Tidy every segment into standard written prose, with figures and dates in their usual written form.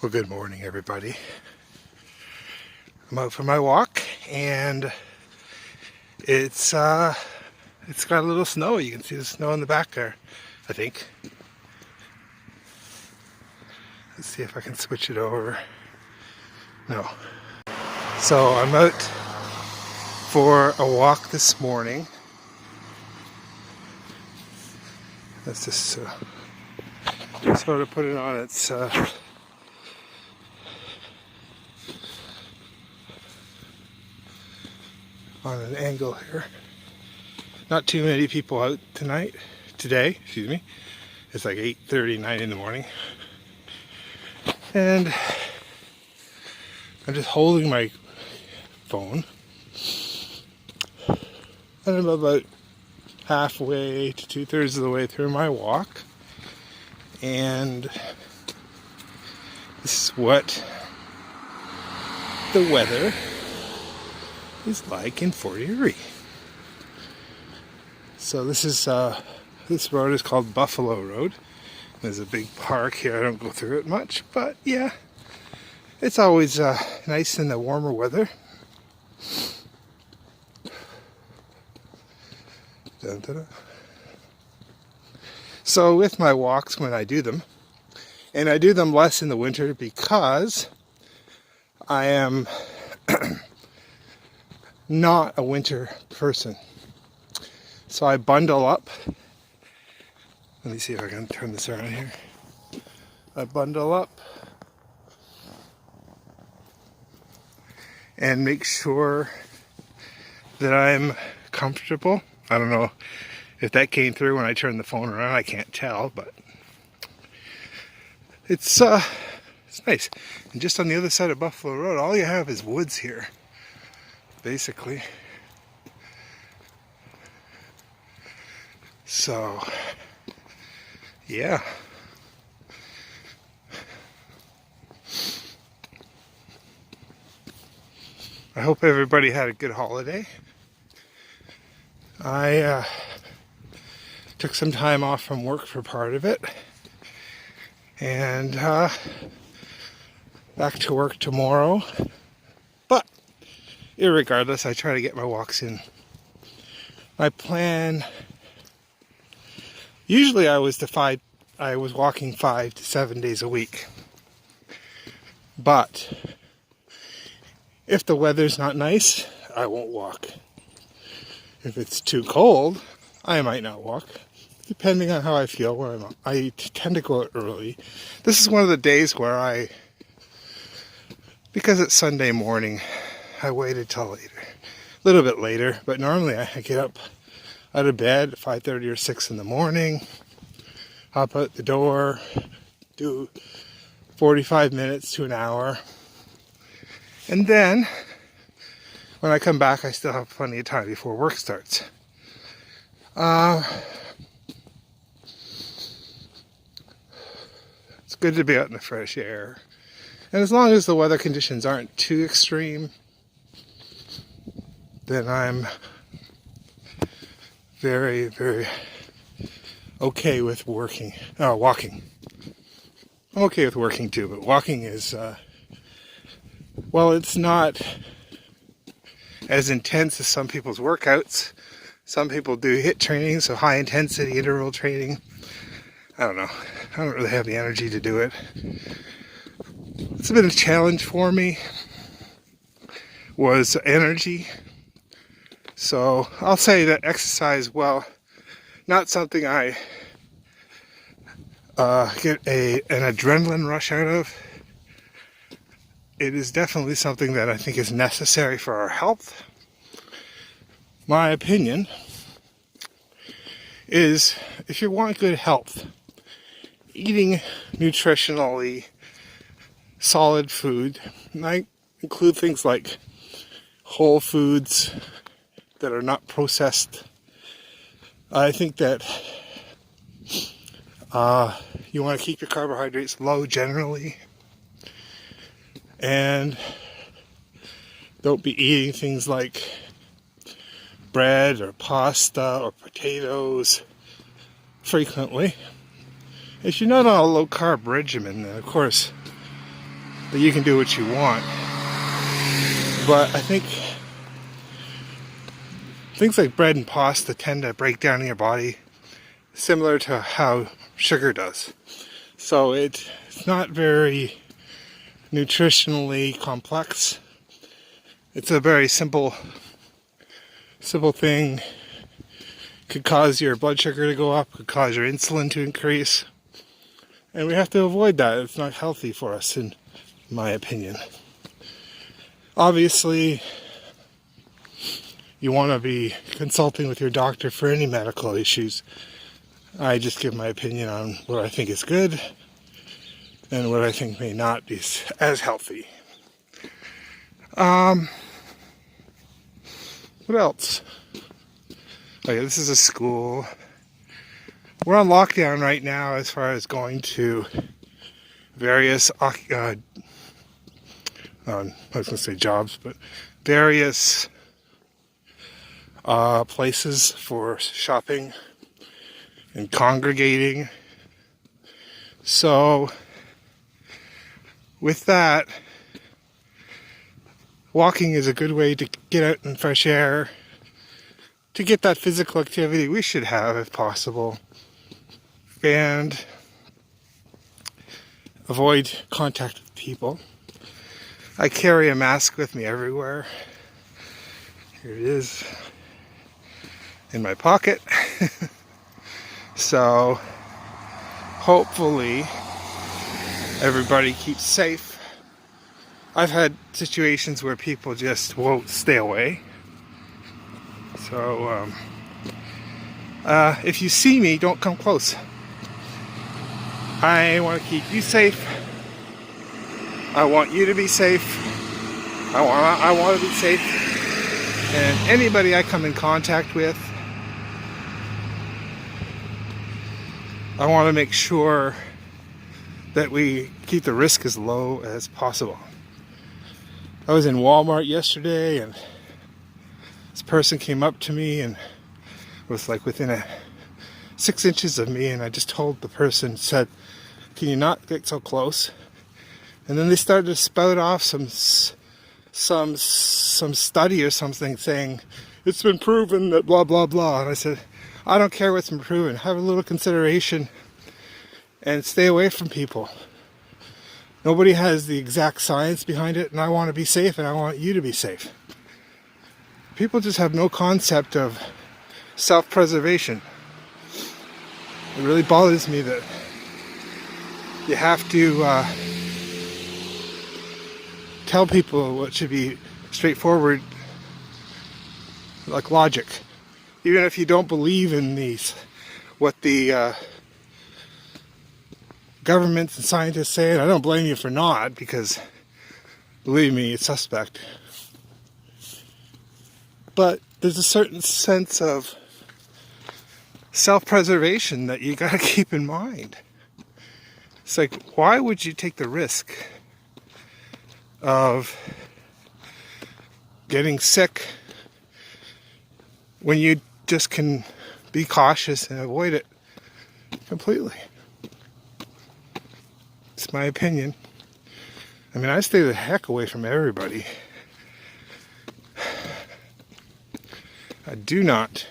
Well, good morning, everybody. I'm out for my walk, and it's got a little snow. You can see the snow in the back there, I think. Let's see if I can switch it over. No. So I'm out for a walk this morning. Let's just sort of put it on its on an angle here. Not too many people out today, excuse me. It's like 8:30, 9 in the morning. And I'm just holding my phone. And I'm about halfway to 2/3 of the way through my walk. And this is what the weather is like in Fort Erie. So this road is called Buffalo Road. There's a big park here. I don't go through it much, but yeah, it's always nice in the warmer weather. Dun, dun, dun. So with my walks, when I do them, and I do them less in the winter because I am not a winter person. So I bundle up. Let me see if I can turn this around here. I bundle up and make sure that I'm comfortable. I don't know if that came through when I turned the phone around. I can't tell, but it's nice. And just on the other side of Buffalo Road, all you have is woods here, basically. So, yeah. I hope everybody had a good holiday. I took some time off from work for part of it. And back to work tomorrow. But, irregardless, I try to get my walks in. My plan... Usually I was walking 5 to 7 days a week. But if the weather's not nice, I won't walk. If it's too cold, I might not walk, depending on how I feel where I'm at. I tend to go out early. This is one of the days where because it's Sunday morning, I waited till later. A little bit later, but normally I get up out of bed at 5:30 or 6 in the morning, hop out the door, do 45 minutes to an hour, and then when I come back I still have plenty of time before work starts. It's good to be out in the fresh air, and as long as the weather conditions aren't too extreme, then I'm very, very okay with walking. I'm okay with working too, but walking is, well, it's not as intense as some people's workouts. Some people do HIIT training, so high intensity interval training. I don't know. I don't really have the energy to do it. It's been a challenge for me, was energy. So I'll say that exercise, well, not something I get an adrenaline rush out of. It is definitely something that I think is necessary for our health. My opinion is if you want good health, eating nutritionally solid food, and I include things like whole foods that are not processed. I think that you want to keep your carbohydrates low generally, and don't be eating things like bread or pasta or potatoes frequently. If you're not on a low carb regimen, then of course that you can do what you want. But I think things like bread and pasta tend to break down in your body, similar to how sugar does. So it's not very nutritionally complex. It's a very simple thing. Could cause your blood sugar to go up, could cause your insulin to increase. And we have to avoid that. It's not healthy for us, in my opinion. Obviously, you want to be consulting with your doctor for any medical issues. I just give my opinion on what I think is good and what I think may not be as healthy. What else? Okay, this is a school. We're on lockdown right now as far as going to various, I was going to say jobs, but various places for shopping and congregating. So, with that, walking is a good way to get out in fresh air, to get that physical activity we should have if possible, and avoid contact with people. I carry a mask with me everywhere. Here it is in my pocket. So hopefully everybody keeps safe. I've had situations where people just won't stay away. So if you see me, don't come close. I want to keep you safe. I want you to be safe. I want to be safe. And anybody I come in contact with, I want to make sure that we keep the risk as low as possible. I was in Walmart yesterday and this person came up to me and was like within 6 inches of me, and I just told the person, said, "Can you not get so close?" And then they started to spout off some study or something saying, "It's been proven that blah blah blah." And I said, I don't care what's been proven. Have a little consideration and stay away from people. Nobody has the exact science behind it, and I want to be safe and I want you to be safe. People just have no concept of self-preservation. It really bothers me that you have to tell people what should be straightforward, like logic. Even if you don't believe in what the governments and scientists say, and I don't blame you for not, because believe me, it's suspect. But there's a certain sense of self-preservation that you gotta keep in mind. It's like, why would you take the risk of getting sick when you just can be cautious and avoid it completely? It's my opinion. I mean, I stay the heck away from everybody. I do not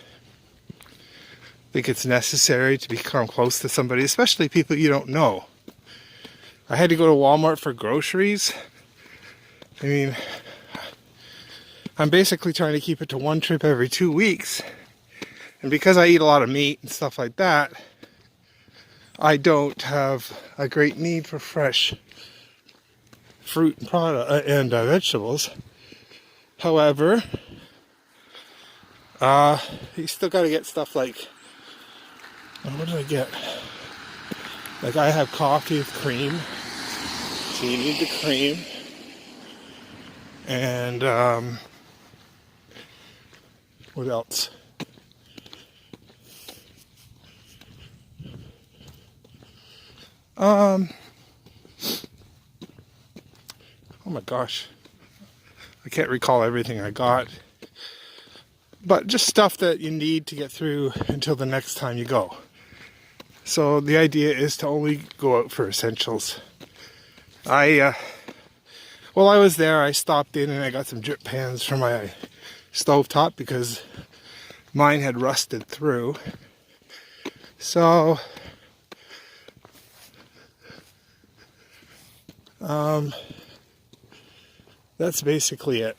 think it's necessary to become close to somebody, especially people you don't know. I had to go to Walmart for groceries. I mean, I'm basically trying to keep it to one trip every 2 weeks. And because I eat a lot of meat and stuff like that, I don't have a great need for fresh fruit and vegetables. However, you still got to get stuff like, what did I get? Like, I have coffee with cream, so you need the cream. And what else? Oh my gosh, I can't recall everything I got, but just stuff that you need to get through until the next time you go. So the idea is to only go out for essentials. I While I was there, I stopped in and I got some drip pans for my stovetop because mine had rusted through. So, that's basically it.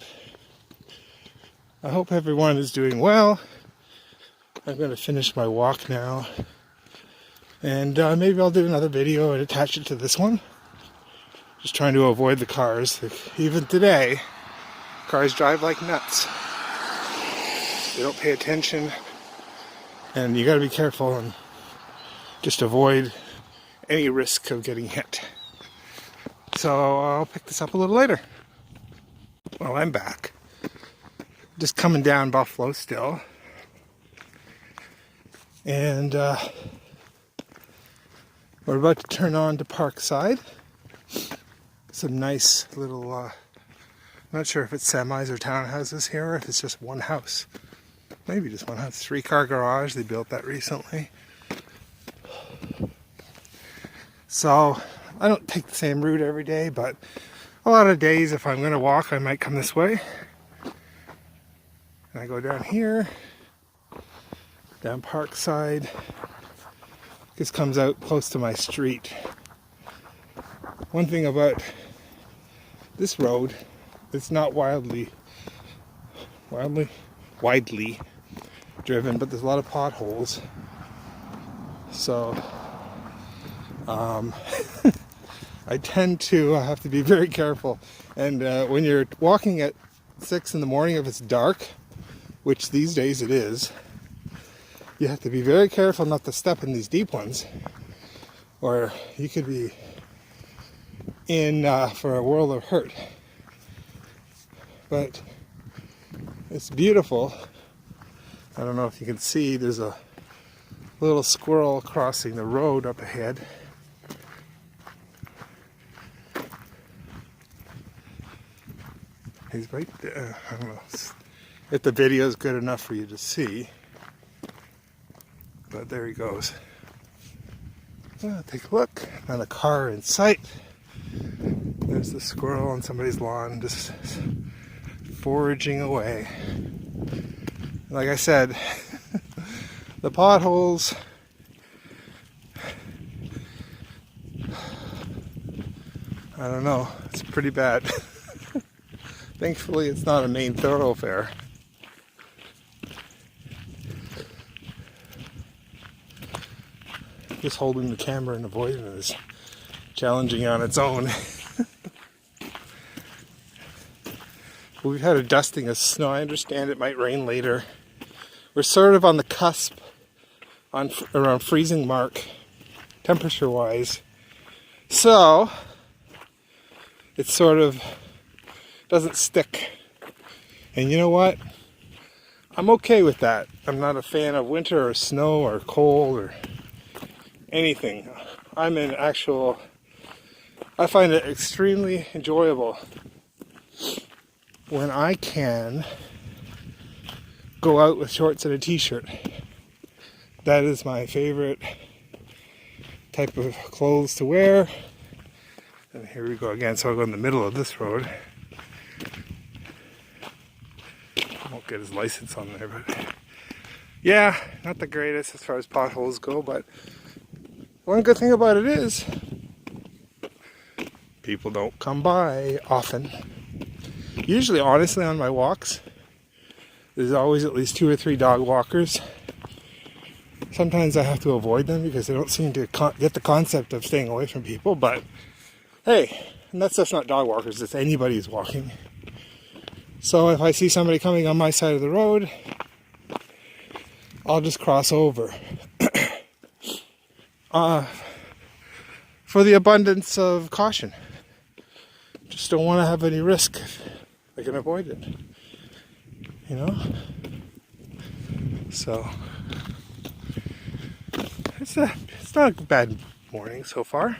I hope everyone is doing well. I'm going to finish my walk now. And maybe I'll do another video and attach it to this one. Just trying to avoid the cars. Even today, cars drive like nuts. They don't pay attention. And you got to be careful and just avoid any risk of getting hit. So I'll pick this up a little later. Well, I'm back. Just coming down Buffalo still. And we're about to turn on to Parkside. Some nice little, I'm not sure if it's semis or townhouses here, or if it's just one house. Maybe just one house. 3-car garage, they built that recently. So, I don't take the same route every day, but a lot of days if I'm going to walk, I might come this way. And I go down here, down Parkside. This comes out close to my street. One thing about this road, it's not widely driven, but there's a lot of potholes. So I tend to have to be very careful. And when you're walking at 6 in the morning, if it's dark, which these days it is, you have to be very careful not to step in these deep ones, or you could be in for a world of hurt. But it's beautiful. I don't know if you can see, there's a little squirrel crossing the road up ahead. He's right there. I don't know if the video is good enough for you to see, but there he goes. Take a look. Not a car in sight. There's the squirrel on somebody's lawn just foraging away. Like I said, the potholes, I don't know, it's pretty bad. Thankfully it's not a main thoroughfare. Just holding the camera and avoiding it is challenging on its own. We've had a dusting of snow. I understand it might rain later. We're sort of on the cusp, on around freezing mark, temperature-wise. So, it sort of doesn't stick. And you know what? I'm okay with that. I'm not a fan of winter or snow or cold or anything. I find it extremely enjoyable when I can go out with shorts and a t-shirt. That is my favorite type of clothes to wear. And here we go again, so I'll go in the middle of this road. I won't get his license on there, but yeah, not the greatest as far as potholes go, but one good thing about it is people don't come by often. Usually, honestly, on my walks, there's always at least 2 or 3 dog walkers. Sometimes I have to avoid them because they don't seem to get the concept of staying away from people, but hey, and that's just not dog walkers, it's anybody who's walking. So if I see somebody coming on my side of the road, I'll just cross over. For the abundance of caution. Just don't want to have any risk if I can avoid it. You know? So, it's not a bad morning so far.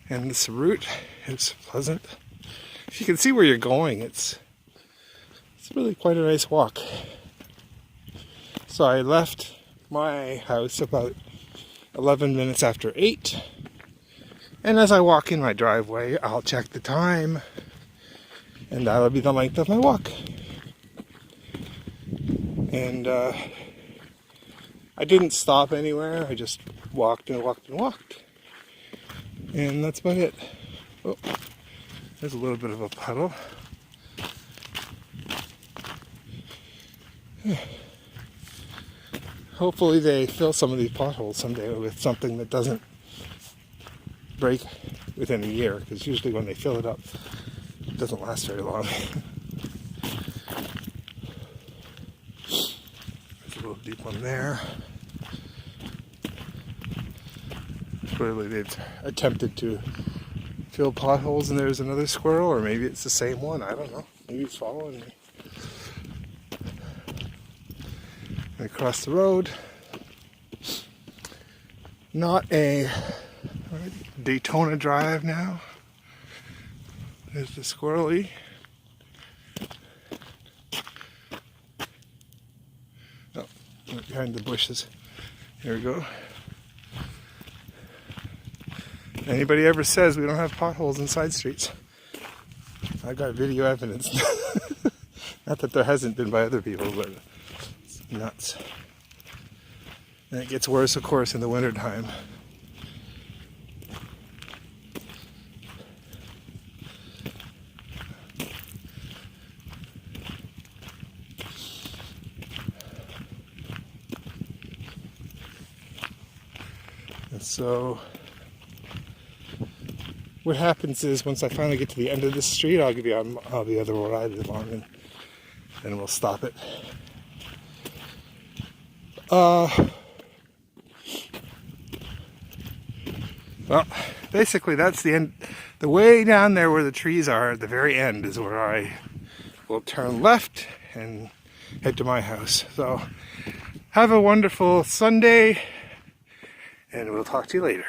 And this route is pleasant. If you can see where you're going, it's really quite a nice walk. So I left my house about 11 minutes after 8. And as I walk in my driveway, I'll check the time, and that'll be the length of my walk. And I didn't stop anywhere. I just walked and walked and walked. And that's about it. Oh, there's a little bit of a puddle. Hopefully they fill some of these potholes someday with something that doesn't break within a year, because usually when they fill it up, it doesn't last very long. There's a little deep one there. Clearly they've attempted to fill potholes, and there's another squirrel, or maybe it's the same one. I don't know. Maybe it's following me. And across the road, not a Daytona Drive now. There's the squirrely. Oh, behind the bushes. Here we go. Anybody ever says we don't have potholes in side streets, I got video evidence. Not that there hasn't been by other people, but it's nuts. And it gets worse, of course, in the wintertime. And so what happens is, once I finally get to the end of the street, I'll give you on the other road I live on, and we'll stop it. Well, basically that's the end. The way down there where the trees are at the very end is where I will turn left and head to my house. So have a wonderful Sunday, and we'll talk to you later.